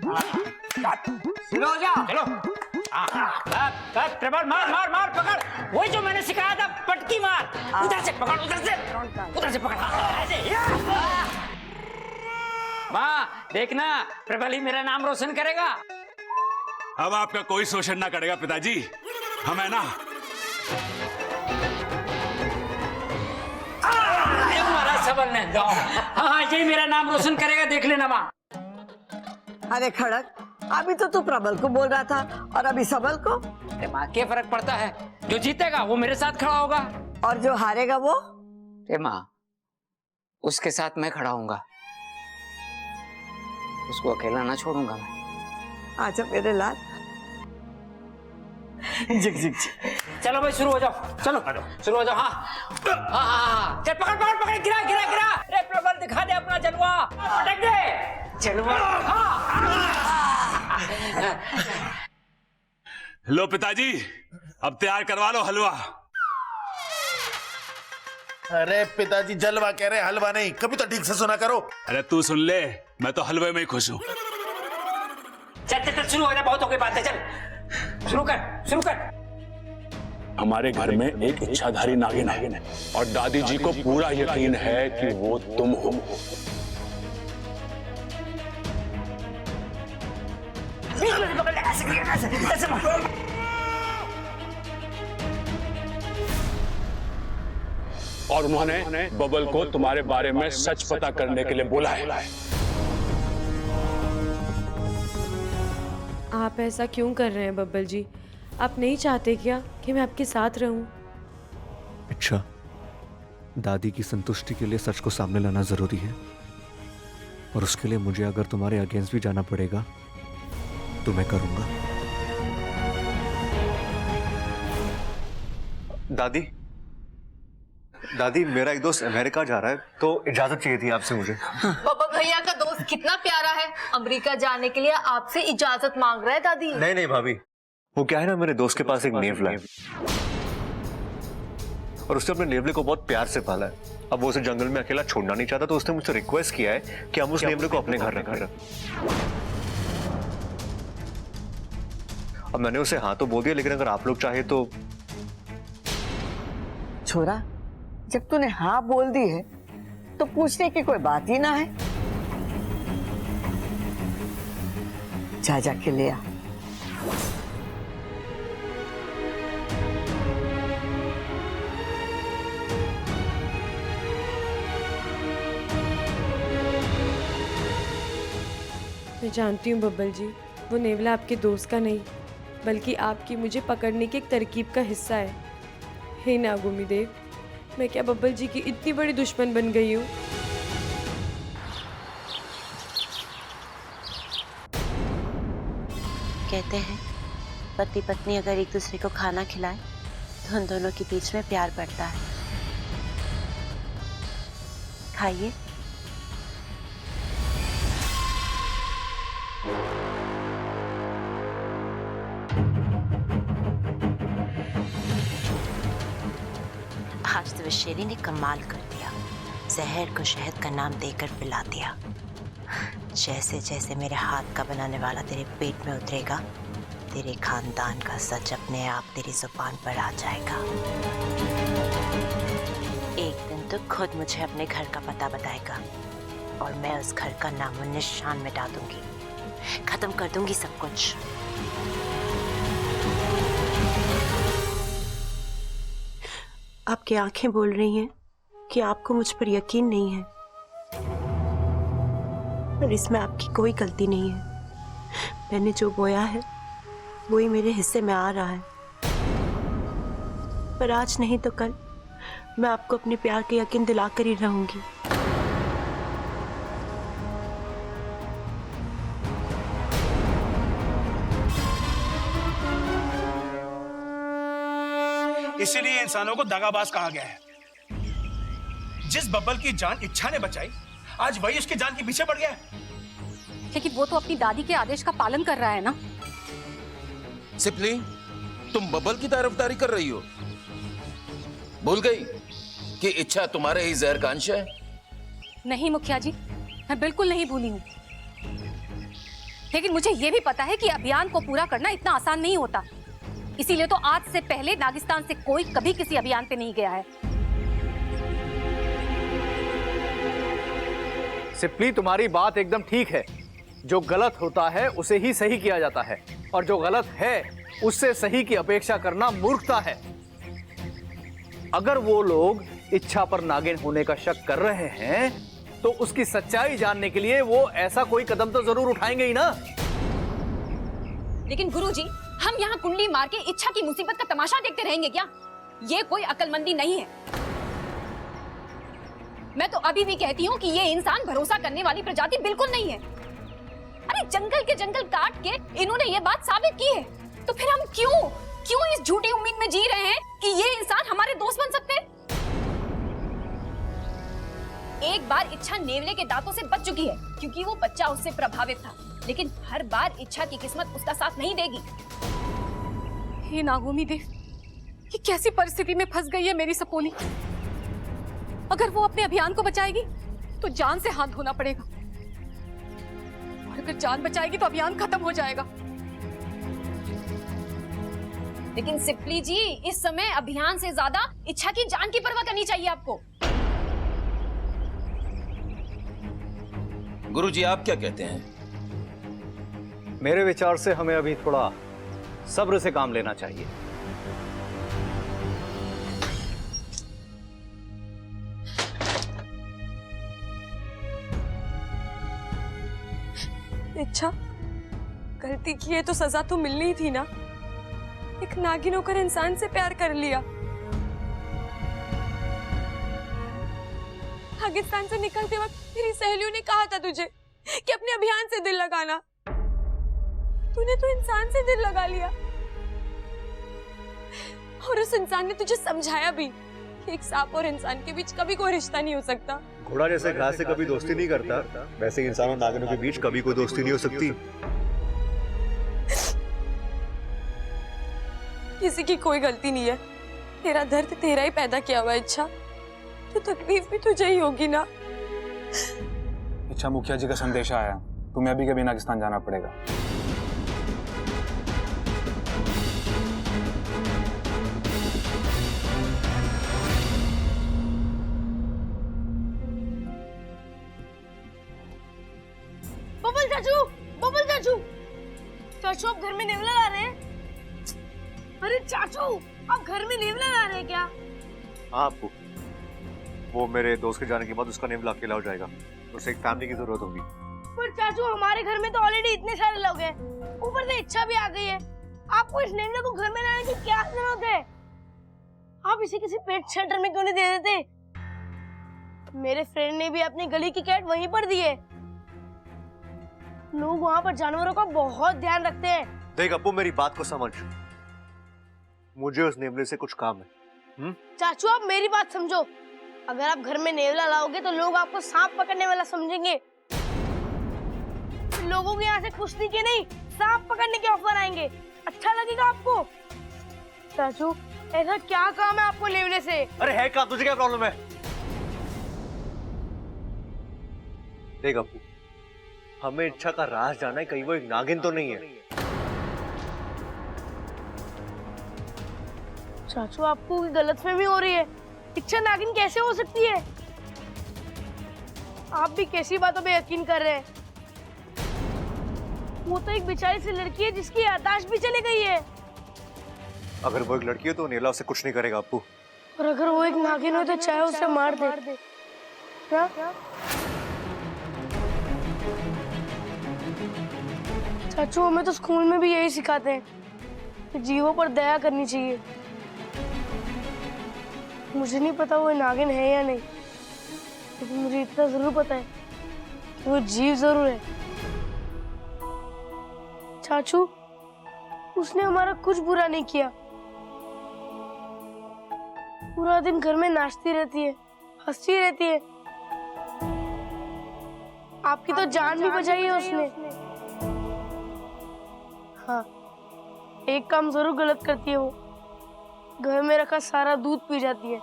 शुरू हो जाओ। चलो। प्रबल मार मार मार, पकड़। वही जो मैंने सिखाया था, पटकी मार। उधर से पकड़, उधर से पकड़। ऐसे। वाह, देखना प्रबल ही मेरा नाम रोशन करेगा। अब आपका कोई शोषण ना करेगा पिताजी, हम है ना। हमारा सबल ने जाओ। हाँ, यही मेरा नाम रोशन करेगा, देख लेना माँ। अरे खड़क, अभी तो तू प्रबल को बोल रहा था और अभी सबल को। अरे माँ, क्या फर्क पड़ता है? जो जीतेगा वो मेरे साथ खड़ा होगा और जो हारेगा वो? अरे माँ, उसके साथ मैं खड़ा होऊंगा, उसको अकेला ना छोड़ूंगा मैं। आजा मेरे लाल। Zig zig zig. चलो भाई, शुरू हो जाओ। चलो शुरू हो जाओ। हाँ चल, पकड़ पकड़ पकड़, गिरा गिरा गिरा। अरे प्रबल, दिखा दे अपना जलवा, पटक दे जलवा। लो पिताजी, अब तैयार करवा लो हलवा। अरे पिताजी, जलवा कह रहे, हलवा नहीं। कभी तो ठीक से सुना करो। अरे तू सुन ले, मैं तो हलवे में ही खुश हूँ। चल चल चल, शुरू हो जा, बहुत हो गई बातें। चल शुरू कर, शुरू कर। हमारे घर में एक इच्छाधारी नागिन है और दादी जी को पूरा यकीन है कि वो तुम हो। और उन्होंने बबल को तुम्हारे बारे में सच पता करने के लिए बोला है। आप ऐसा क्यों कर रहे हैं बब्बल जी? आप नहीं चाहते क्या कि मैं आपके साथ रहूं? अच्छा, दादी की संतुष्टि के लिए सच को सामने लाना जरूरी है, और उसके लिए मुझे अगर तुम्हारे अगेंस्ट भी जाना पड़ेगा तो मैं करूंगा। दादी, दादी, मेरा एक दोस्त अमेरिका जा रहा है, तो इजाजत चाहिए थी आपसे मुझे। पापा, भैया का दोस्त कितना प्यारा है, अमेरिका जाने के लिए आपसे इजाजत मांग रहा है दादी। नहीं नहीं भाभी, वो क्या है ना, मेरे दोस्त के पास एक नेवला है और उसने अपने नेवले को बहुत प्यार से पाला है। अब वो उसे जंगल में अकेला छोड़ना नहीं चाहता, तो उसने मुझसे रिक्वेस्ट किया है कि हम उस नेवले को अपने घर रखें। अब मैंने उसे हाँ तो बोल दिया, लेकिन अगर आप लोग चाहे तो। छोरा, जब तूने हाँ बोल दी है तो पूछने की कोई बात ही ना है। जा जाके ले आ। मैं जानती हूँ बब्बल जी, वो नेवला आपके दोस्त का नहीं बल्कि आपकी मुझे पकड़ने की एक तरकीब का हिस्सा है। हे नागोमी देव, मैं क्या बब्बल जी की इतनी बड़ी दुश्मन बन गई हूँ? कहते हैं पति पत्नी अगर एक दूसरे को खाना खिलाए तो उन दोनों के बीच में प्यार बढ़ता है। खाइए। आज तो शेरी ने कमाल कर दिया, जहर को शहद का नाम देकर पिला दिया। जैसे जैसे मेरे हाथ का बनाने वाला तेरे पेट में उतरेगा, तेरे खानदान का सच अपने आप तेरी जुबान पर आ जाएगा। एक दिन तो खुद मुझे अपने घर का पता बताएगा और मैं उस घर का नामो निशान मिटा दूंगी, खत्म कर दूंगी सब कुछ। आपकी आंखें बोल रही हैं कि आपको मुझ पर यकीन नहीं है, पर इसमें आपकी कोई गलती नहीं है। मैंने जो बोया है वही मेरे हिस्से में आ रहा है, पर आज नहीं तो कल मैं आपको अपने प्यार का यकीन दिलाकर ही रहूंगी। इसीलिए इंसानों को दगाबाज कहा गया है। जिस बब्बल की जान इच्छा ने बचाई, आज वही उसकी जान के पीछे पड़ गया है। लेकिन वो तो अपनी दादी के आदेश का पालन कर रहा है ना। सिपली, तुम बब्बल की तरफदारी कर रही हो? भूल गई कि इच्छा तुम्हारे ही जहर का अंश है? नहीं मुखिया जी, मैं बिल्कुल नहीं भूली हूँ। लेकिन मुझे ये भी पता है कि अभियान को पूरा करना इतना आसान नहीं होता। इसीलिए तो आज से पहले नागिस्तान से कोई कभी किसी अभियान पे नहीं गया है। सिप्ली, तुम्हारी बात एकदम ठीक है। जो गलत होता है उसे ही सही किया जाता है, और जो गलत है उससे सही की अपेक्षा करना मूर्खता है। अगर वो लोग इच्छा पर नागिन होने का शक कर रहे हैं तो उसकी सच्चाई जानने के लिए वो ऐसा कोई कदम तो जरूर उठाएंगे ही ना। लेकिन गुरुजी, हम यहाँ कुंडली मार के इच्छा की मुसीबत का तमाशा देखते रहेंगे क्या? ये कोई अक्लमंदी नहीं है। मैं तो अभी भी कहती हूँ कि ये इंसान भरोसा करने वाली प्रजाति बिल्कुल नहीं है। अरे जंगल के जंगल काट के इन्होंने ये बात साबित की है, तो फिर हम क्यों इस झूठी उम्मीद में जी रहे हैं कि ये इंसान हमारे दोस्त बन सकते हैं? एक बार इच्छा नेवले के दांतों से बच चुकी है क्योंकि वो बच्चा उससे प्रभावित था, लेकिन हर बार इच्छा की किस्मत उसका साथ नहीं देगी। हे नागोमी देव, ये कैसी परिस्थिति में फंस गई है मेरी सपोनी। अगर वो अपने अभियान को बचाएगी तो जान से हाथ धोना पड़ेगा, और अगर जान बचाएगी तो अभियान खत्म हो जाएगा। लेकिन सिप्ली जी, इस समय अभियान से ज्यादा इच्छा की जान की परवाह करनी चाहिए आपको। गुरुजी, आप क्या कहते हैं? मेरे विचार से हमें अभी थोड़ा सब्र से काम लेना चाहिए। इच्छा, गलती की है तो सजा तो मिलनी ही थी ना। एक नागिन होकर इंसान से प्यार कर लिया। पाकिस्तान से निकलते वक्त मेरी सहेलियों ने कहा था तुझे कि अपने अभियान से दिल लगाना। तूने तो इंसान से दिल लगा लिया, और उस इंसान ने तुझे समझाया भी कि एक सांप और इंसान के बीच कभी कोई रिश्ता नहीं हो सकता। घोड़ा जैसे घास से कभी दोस्ती नहीं करता, वैसे इंसान और नागिनों के बीच कभी कोई दोस्ती नहीं हो सकती। किसी की कोई गलती नहीं है। तेरा दर्द तेरा ही पैदा किया हुआ है इच्छा, तो तकलीफ भी तुझे ही होगी ना। इच्छा, मुखिया जी का संदेश आया, तुम्हें अभी कभी नागिस्तान जाना पड़ेगा। बबल चाचू, चाचू आप घर में नेवला ला रहे हैं? अरे चाचू, आप घर में नेवला ला रहे हैं क्या? हाँ, वो मेरे दोस्त के जाने के बाद उसका नेवला अकेला हो जाएगा, उसे एक फैमिली की जरूरत होगी। पर चाचू, हमारे घर में तो ऑलरेडी इतने सारे लोग हैं, ऊपर से इच्छा भी आ गई है। आपको इस नेवले को घर में लाने की क्या जरूरत है? आप इसे किसी पेट शेल्टर में क्यों नहीं दे देते? मेरे फ्रेंड ने भी अपनी गली की कैट वहीं पर दी है। लोग वहाँ पर जानवरों का बहुत ध्यान रखते हैं। देख अप्पू, मेरी बात को समझ, मुझे उस नेवले से कुछ काम है। चाचू, आप मेरी बात समझो। अगर आप घर में नेवला लाओगे तो लोग आपको सांप पकड़ने वाला समझेंगे। लोगों के यहाँ से कुश्ती के नहीं, सांप पकड़ने के ऑफर आएंगे। अच्छा लगेगा आपको? चाचू, ऐसा क्या काम है आपको नेवले से? अरे है काम, तुझे क्या प्रॉब्लम है? देख अप्पू, हमें इच्छा का राज जानना है, कहीं वो एक नागिन तो नहीं है। चाचू, आपको गलतफहमी हो रही है। इच्छा नागिन कैसे हो सकती है? आप भी कैसी बातों पे यकीन कर रहे हैं? वो तो एक बेचारी सी लड़की है जिसकी याददाश्त भी चली गई है। अगर वो एक लड़की है तो नेवला उसे कुछ नहीं करेगा अप्पू। और अगर वो एक नागिन हो तो चाहे उसे मार दे। क्या? चाचू, हमें तो स्कूल में भी यही सिखाते हैं कि जीवों पर दया करनी चाहिए। मुझे नहीं पता वो नागिन है या नहीं, लेकिन मुझे इतना जरूर पता है कि वो जीव जरूर है। चाचू, उसने हमारा कुछ बुरा नहीं किया। पूरा दिन घर में नाचती रहती है, हंसती रहती है। आपकी तो जान भी बचाई है उसने। हाँ, एक काम जरूर गलत करती है वो, घर में रखा सारा दूध पी जाती है।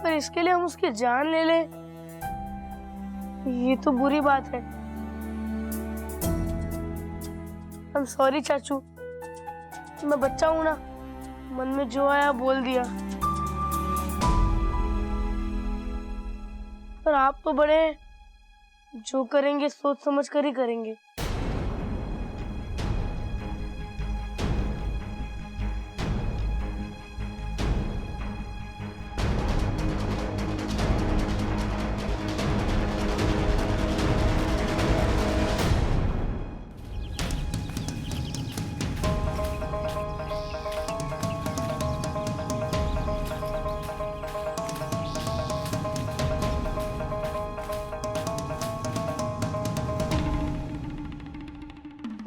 पर इसके लिए हम उसकी जान ले ले, ये तो बुरी बात है। I'm sorry चाचू, मैं बच्चा हूँ ना, मन में जो आया बोल दिया। पर आप तो बड़े हैं, जो करेंगे सोच समझ कर ही करेंगे।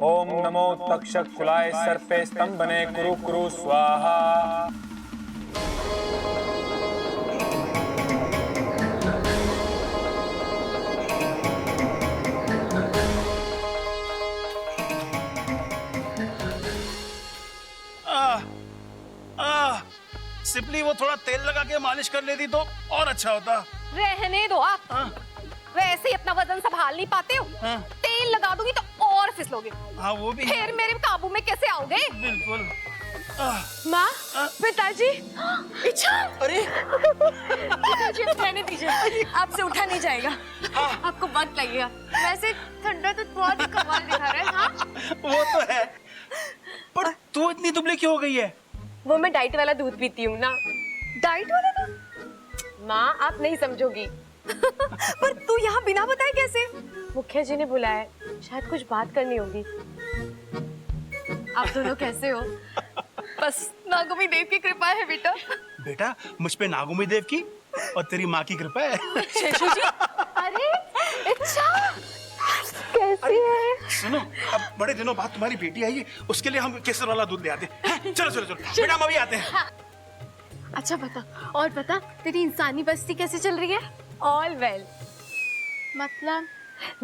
ओम नमो तक्षक कुलाय सर्पे स्तंभने कुरु कुरु स्वाहा। सिपली वो थोड़ा तेल लगा के मालिश कर लेती तो और अच्छा होता। रहने दो आप। वैसे ही अपना वजन संभाल नहीं पाते हो। तेल लगा दूंगी तो और फिसलोगे। हाँ वो भी। फिर मेरे काबू में कैसे आओगे? बिल्कुल। माँ, पिताजी, इच्छा। अरे पिताजी रहने दीजिए, आपसे उठा नहीं जाएगा। आपको वक्त लगेगा। वैसे ठंडा तो बहुत ही कमाल दिखा रहा है। हाँ? वो तो है, पर तू इतनी दुबली क्यों हो गई है? वो मैं डाइट वाला दूध पीती हूँ ना। डाइट वाला ना? माँ, आप नहीं समझोगी। पर तू यहाँ बिना बताए कैसे? मुखिया जी ने बुलाया है, शायद कुछ बात करनी होगी। आप दोनों कैसे हो? बस नागुमी देव की कृपा है बेटा। बेटा, मुझ पे नागुमी देव की और तेरी माँ की कृपा है। शेषू जी, अरे इच्छा कैसी है? सुनो, अब बड़े दिनों बाद तुम्हारी बेटी आई है, उसके लिए हम केसर वाला दूध ले आते हैं। चलो चलो चलो, बेटा हम अभी आते हैं। हाँ। अच्छा बता, और बता तेरी इंसानी बस्ती कैसे चल रही है? All well.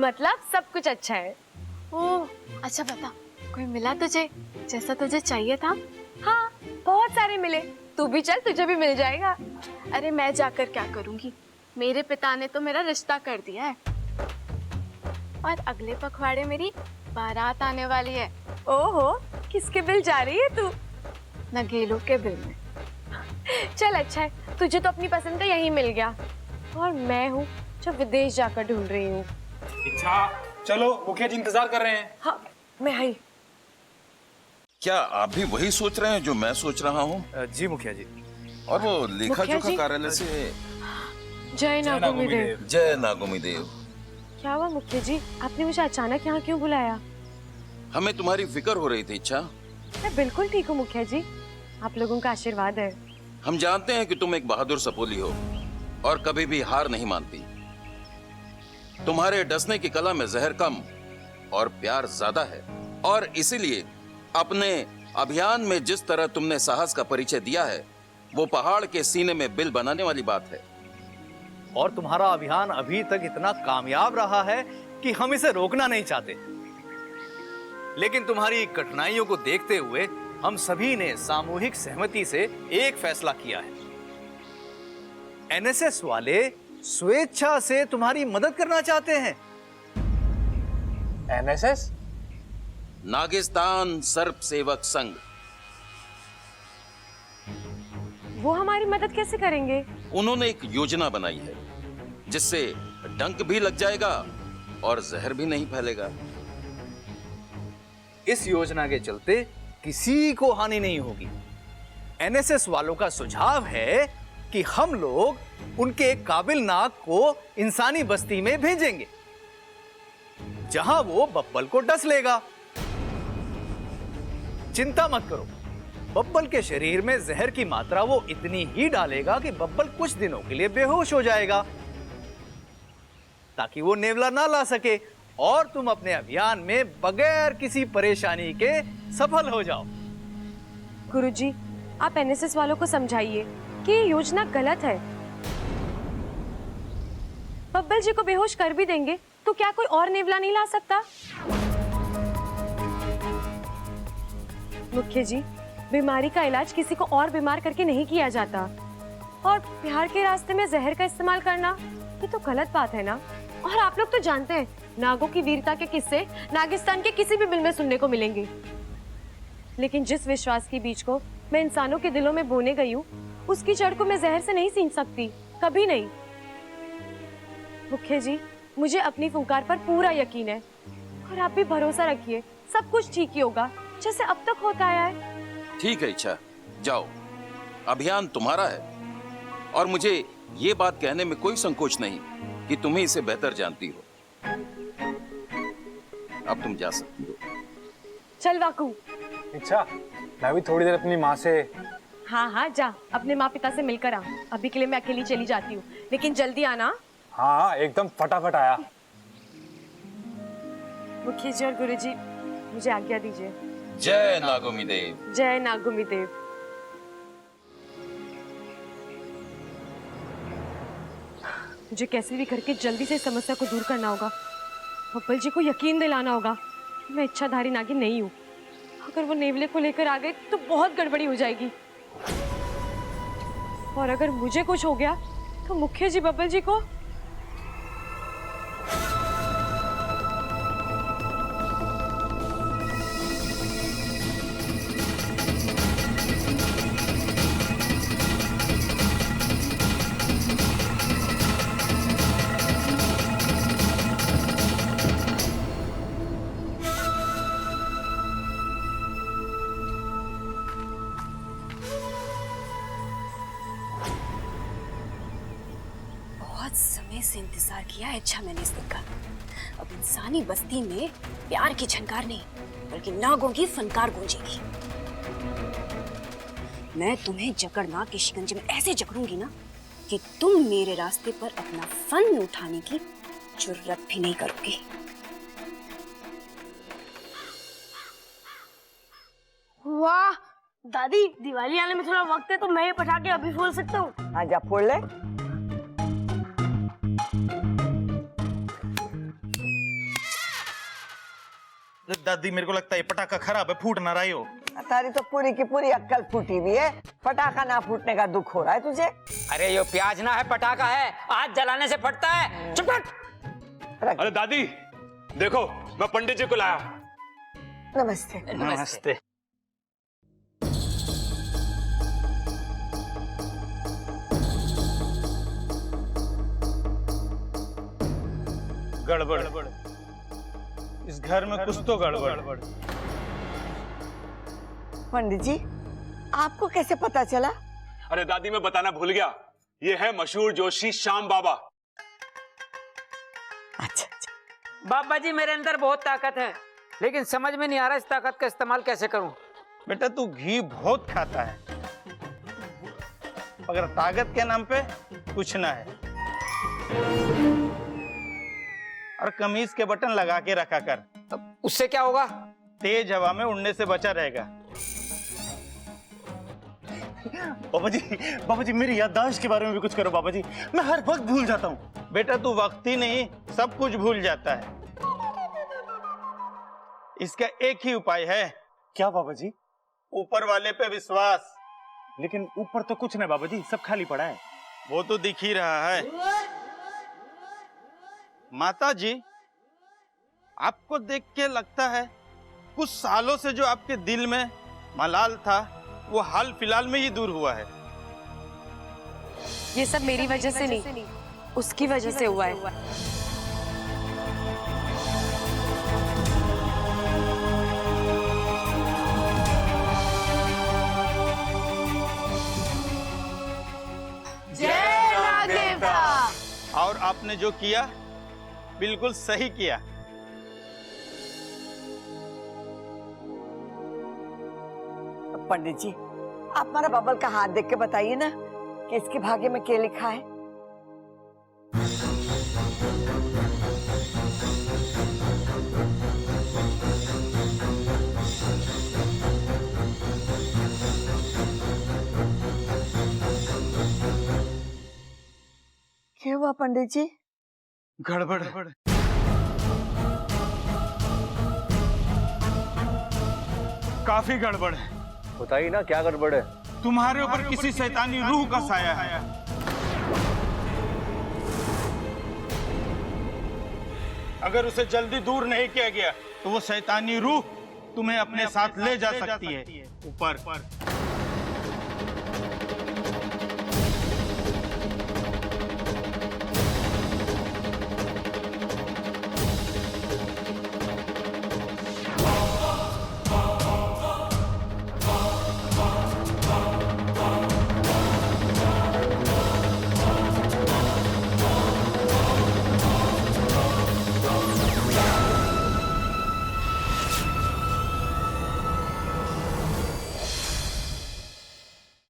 मतलब सब कुछ अच्छा है। ओह, अच्छा बता, कोई मिला तुझे जैसा तुझे चाहिए था? हाँ, बहुत सारे मिले। तू भी चल, तुझे भी मिल जाएगा। अरे मैं जाकर क्या करूंगी? मेरे पिता ने तो मेरा रिश्ता कर दिया है और अगले पखवाड़े मेरी बारात आने वाली है। ओहो, किसके बिल जा रही है तू? नगेलो के बिल में। चल अच्छा है, तुझे तो अपनी पसंद का यही मिल गया और मैं हूँ जो विदेश जाकर ढूंढ रही हूँ। इच्छा, चलो, मुखिया जी इंतजार कर रहे हैं। हाँ, मैं आई। क्या आप भी वही सोच रहे हैं जो मैं सोच रहा हूँ? जी मुखिया जी। और वो लेखा मुखिया जोखा जी। कार्यालय से जय नागुमी देव। जय नागुमी देव। क्या हुआ मुखिया जी, आपने मुझे अचानक यहाँ क्यों बुलाया? हमें तुम्हारी फिक्र हो रही थी इच्छा। मैं बिल्कुल ठीक हूँ मुखिया जी, आप लोगों का आशीर्वाद है। हम जानते हैं कि तुम एक बहादुर सपोली हो और कभी भी हार नहीं मानती। तुम्हारे डसने की कला में जहर कम और प्यार ज्यादा है, और इसीलिए अपने अभियान में जिस तरह तुमने साहस का परिचय दिया है, वो पहाड़ के सीने में बिल बनाने वाली बात है। और तुम्हारा अभियान अभी तक इतना कामयाब रहा है कि हम इसे रोकना नहीं चाहते। लेकिन तुम्हारी कठिनाइयों को देखते हुए हम सभी ने सामूहिक सहमति से एक फैसला किया है। एनएसएस वाले स्वेच्छा से तुम्हारी मदद करना चाहते हैं। एनएसएस? नागिस्तान सर्प सेवक संघ। वो हमारी मदद कैसे करेंगे? उन्होंने एक योजना बनाई है जिससे डंक भी लग जाएगा और जहर भी नहीं फैलेगा। इस योजना के चलते किसी को हानि नहीं होगी। एनएसएस वालों का सुझाव है कि हम लोग उनके एक काबिल नाग को इंसानी बस्ती में भेजेंगे, जहां वो बब्बल को डस लेगा। चिंता मत करो, बब्बल के शरीर में जहर की मात्रा वो इतनी ही डालेगा कि बब्बल कुछ दिनों के लिए बेहोश हो जाएगा, ताकि वो नेवला ना ला सके और तुम अपने अभियान में बगैर किसी परेशानी के सफल हो जाओ। गुरुजी, आप एनएसएस वालों को समझाइए कि ये योजना गलत है। बब्बल जी को बेहोश कर भी देंगे तो क्या कोई और नेवला नहीं ला सकता? मुखिया जी, बीमारी का इलाज किसी को और बीमार करके नहीं किया जाता, और प्यार के रास्ते में जहर का इस्तेमाल करना ये तो गलत बात है ना। और आप लोग तो जानते हैं नागों की वीरता के किस्से नागिस्तान के किसी भी बिल में सुनने को मिलेंगे, लेकिन जिस विश्वास के बीज को मैं इंसानों के दिलों में बोने गई हूँ, उसकी जड़ को मैं जहर से नहीं सींच सकती, कभी नहीं। मुखिया जी, मुझे अपनी फुंकार पर पूरा यकीन है, और आप भी भरोसा रखिए, सब कुछ ठीक ही होगा जैसे अब तक होता आया है। ठीक है इच्छा, जाओ, अभियान तुम्हारा है और मुझे ये बात कहने में कोई संकोच नहीं कि तुम्हें इसे बेहतर जानती हो। अब तुम जा सकती हो। चल वाकू। इच्छा, मैं भी थोड़ी देर अपनी माँ से। हाँ हाँ जा, अपने माँ पिता से मिलकर आ। अभी के लिए मैं अकेली चली जाती हूँ, लेकिन जल्दी आना। हाँ, एकदम फटाफट आया। मुखिया जी और गुरुजी, मुझे आज्ञा दीजिए। जय नागोमी देव। जय नागोमी देव। मुझे कैसे भी करके जल्दी से इस समस्या को दूर करना होगा। बब्बल जी को यकीन दिलाना होगा कि मैं इच्छाधारी नागिन नहीं हूँ। अगर वो नेवले को लेकर आ गए तो बहुत गड़बड़ी हो जाएगी, और अगर मुझे कुछ हो गया तो मुखिया जी बब्बल जी को। बहुत समय से इंतजार किया है इच्छा मैंने इस दिन का। अब इंसानी बस्ती में प्यार की झनकार नहीं बल्कि नागों की फनकार गूंजेगी। मैं तुम्हें जकड़ना के शिकंजे में ऐसे जकड़ूंगी ना कि तुम मेरे रास्ते पर अपना फन उठाने की जुर्रत भी नहीं करोगे। वाह दादी, दिवाली आने में थोड़ा वक्त है तो मैं ये पटाखे अभी फोड़ सकता हूँ। हाँ जा फोड़ ले। दादी, मेरे को लगता है पटाखा खराब है, फूट ना रही हो। तारी तो पूरी की पूरी अक्कल फूटी हुई है, पटाखा ना फूटने का दुख हो रहा है तुझे। अरे ये प्याज ना है, पटाखा है, आज जलाने से फटता है। चुप कर। अरे दादी देखो, मैं पंडित जी को लाया। नमस्ते। नमस्ते। गड़बड़, इस घर में कुछ तो गड़बड़। पंडित जी, आपको कैसे पता चला? अरे दादी मैं बताना भूल गया, ये है मशहूर जोशी श्याम बाबा। अच्छा। बाबा जी, मेरे अंदर बहुत ताकत है, लेकिन समझ में नहीं आ रहा इस ताकत का इस्तेमाल कैसे करूं। बेटा तू घी बहुत खाता है, मगर ताकत के नाम पे कुछ ना है। और कमीज के बटन लगा के रखा कर, उससे क्या होगा? तेज हवा में उड़ने से बचा रहेगा। बाबा जी मेरी याददाश्त के बारे में भी कुछ करो बाबा जी, मैं हर वक्त भूल जाता हूँ। बेटा तू वक्त ही नहीं सब कुछ भूल जाता है। इसका एक ही उपाय है। क्या बाबा जी? ऊपर वाले पे विश्वास। लेकिन ऊपर तो कुछ नहीं बाबा जी, सब खाली पड़ा है। वो तो दिख ही रहा है। माता जी, आपको देख के लगता है कुछ सालों से जो आपके दिल में मलाल था वो हाल फिलहाल में ही दूर हुआ है। ये सब मेरी वजह से नहीं, उसकी वजह से हुआ है। जय नाग देवता। और आपने जो किया बिल्कुल सही किया। पंडित जी, आप हमारा बबल का हाथ देख के बताइए ना कि इसके भाग्य में क्या लिखा है। क्या हुआ पंडित जी? गड़बड़। काफी गड़बड़ है। बताइए ना क्या गड़बड़ है? तुम्हारे ऊपर किसी शैतानी रूह का साया है। अगर उसे जल्दी दूर नहीं किया गया तो वो शैतानी रूह तुम्हें अपने साथ ले जा सकती है ऊपर।